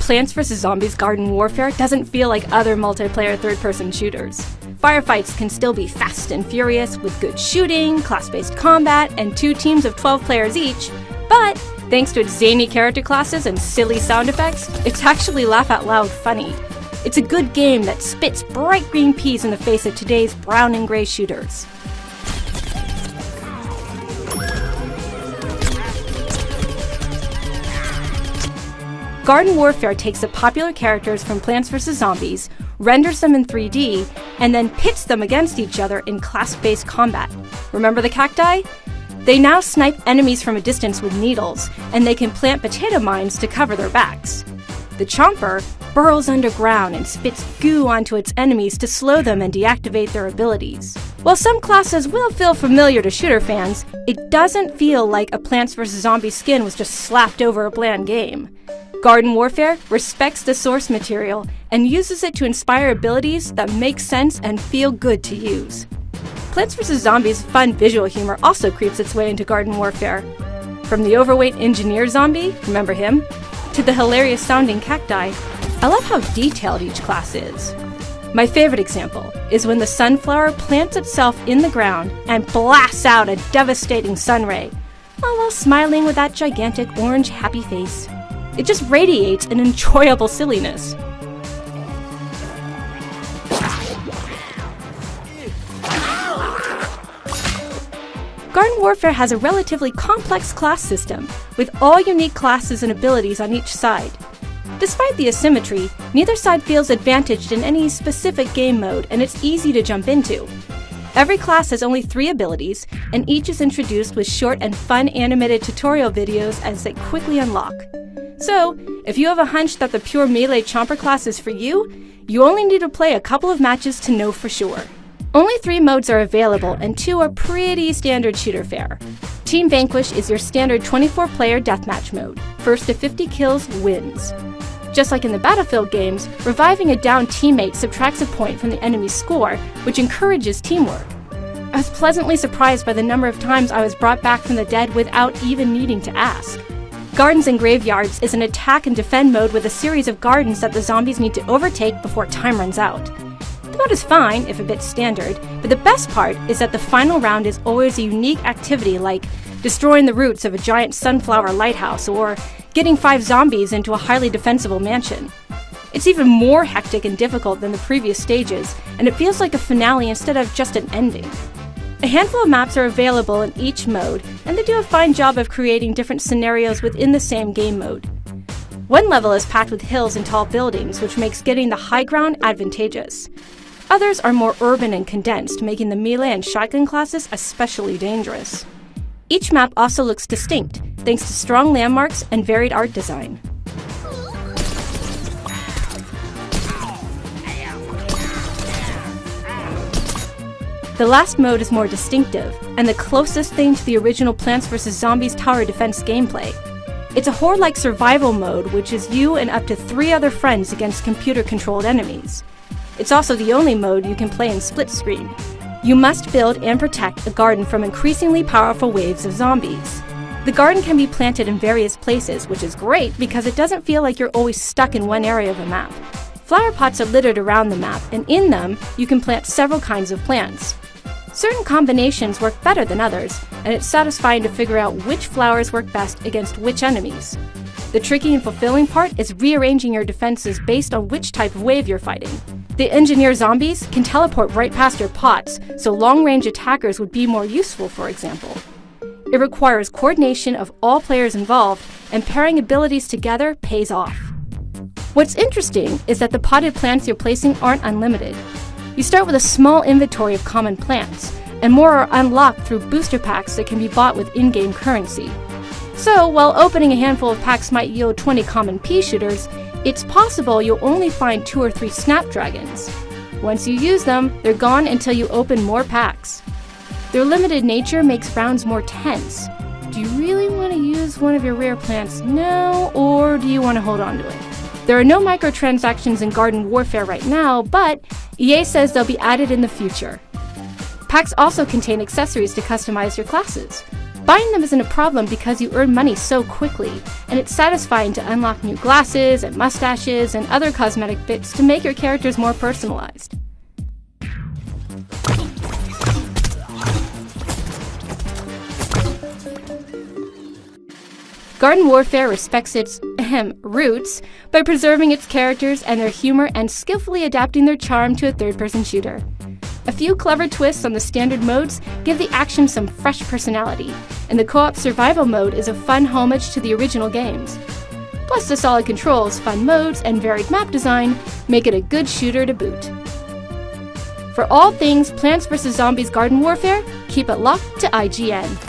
Plants vs. Zombies Garden Warfare doesn't feel like other multiplayer third-person shooters. Firefights can still be fast and furious with good shooting, class-based combat, and 2 teams of 12 players each, but thanks to its zany character classes and silly sound effects, it's actually laugh-out-loud funny. It's a good game that spits bright green peas in the face of today's brown and gray shooters. Garden Warfare takes the popular characters from Plants vs. Zombies, renders them in 3D, and then pits them against each other in class-based combat. Remember the cacti? They now snipe enemies from a distance with needles, and they can plant potato mines to cover their backs. The Chomper burrows underground and spits goo onto its enemies to slow them and deactivate their abilities. While some classes will feel familiar to shooter fans, it doesn't feel like a Plants vs. Zombies skin was just slapped over a bland game. Garden Warfare respects the source material and uses it to inspire abilities that make sense and feel good to use. Plants vs. Zombies' fun visual humor also creeps its way into Garden Warfare. From the overweight engineer zombie, remember him, to the hilarious sounding cacti, I love how detailed each class is. My favorite example is when the sunflower plants itself in the ground and blasts out a devastating sun ray, all while smiling with that gigantic orange happy face. It just radiates an enjoyable silliness. Garden Warfare has a relatively complex class system, with all unique classes and abilities on each side. Despite the asymmetry, neither side feels advantaged in any specific game mode, and it's easy to jump into. Every class has only 3 abilities, and each is introduced with short and fun animated tutorial videos as they quickly unlock. So, if you have a hunch that the pure melee Chomper class is for you, you only need to play a couple of matches to know for sure. Only 3 modes are available, and 2 are pretty standard shooter fare. Team Vanquish is your standard 24-player deathmatch mode. First to 50 kills wins. Just like in the Battlefield games, reviving a downed teammate subtracts a point from the enemy's score, which encourages teamwork. I was pleasantly surprised by the number of times I was brought back from the dead without even needing to ask. Gardens and Graveyards is an attack and defend mode with a series of gardens that the zombies need to overtake before time runs out. The mode is fine, if a bit standard, but the best part is that the final round is always a unique activity like destroying the roots of a giant sunflower lighthouse or getting 5 zombies into a highly defensible mansion. It's even more hectic and difficult than the previous stages, and it feels like a finale instead of just an ending. A handful of maps are available in each mode, and they do a fine job of creating different scenarios within the same game mode. One level is packed with hills and tall buildings, which makes getting the high ground advantageous. Others are more urban and condensed, making the melee and shotgun classes especially dangerous. Each map also looks distinct, thanks to strong landmarks and varied art design. The last mode is more distinctive, and the closest thing to the original Plants vs. Zombies tower defense gameplay. It's a horde-like survival mode, which is you and up to 3 other friends against computer-controlled enemies. It's also the only mode you can play in split screen. You must build and protect a garden from increasingly powerful waves of zombies. The garden can be planted in various places, which is great because it doesn't feel like you're always stuck in one area of a map. Flower pots are littered around the map, and in them, you can plant several kinds of plants. Certain combinations work better than others, and it's satisfying to figure out which flowers work best against which enemies. The tricky and fulfilling part is rearranging your defenses based on which type of wave you're fighting. The engineer zombies can teleport right past your pots, so long-range attackers would be more useful, for example. It requires coordination of all players involved, and pairing abilities together pays off. What's interesting is that the potted plants you're placing aren't unlimited. You start with a small inventory of common plants, and more are unlocked through booster packs that can be bought with in-game currency. So, while opening a handful of packs might yield 20 common pea shooters, it's possible you'll only find 2 or 3 snapdragons. Once you use them, they're gone until you open more packs. Their limited nature makes rounds more tense. Do you really want to use one of your rare plants now, or do you want to hold on to it? There are no microtransactions in Garden Warfare right now, but EA says they'll be added in the future. Packs also contain accessories to customize your classes. Buying them isn't a problem because you earn money so quickly, and it's satisfying to unlock new glasses and mustaches and other cosmetic bits to make your characters more personalized. Garden Warfare respects its roots by preserving its characters and their humor and skillfully adapting their charm to a third-person shooter. A few clever twists on the standard modes give the action some fresh personality, and the co-op survival mode is a fun homage to the original games. Plus the solid controls, fun modes, and varied map design make it a good shooter to boot. For all things Plants vs. Zombies Garden Warfare, keep it locked to IGN.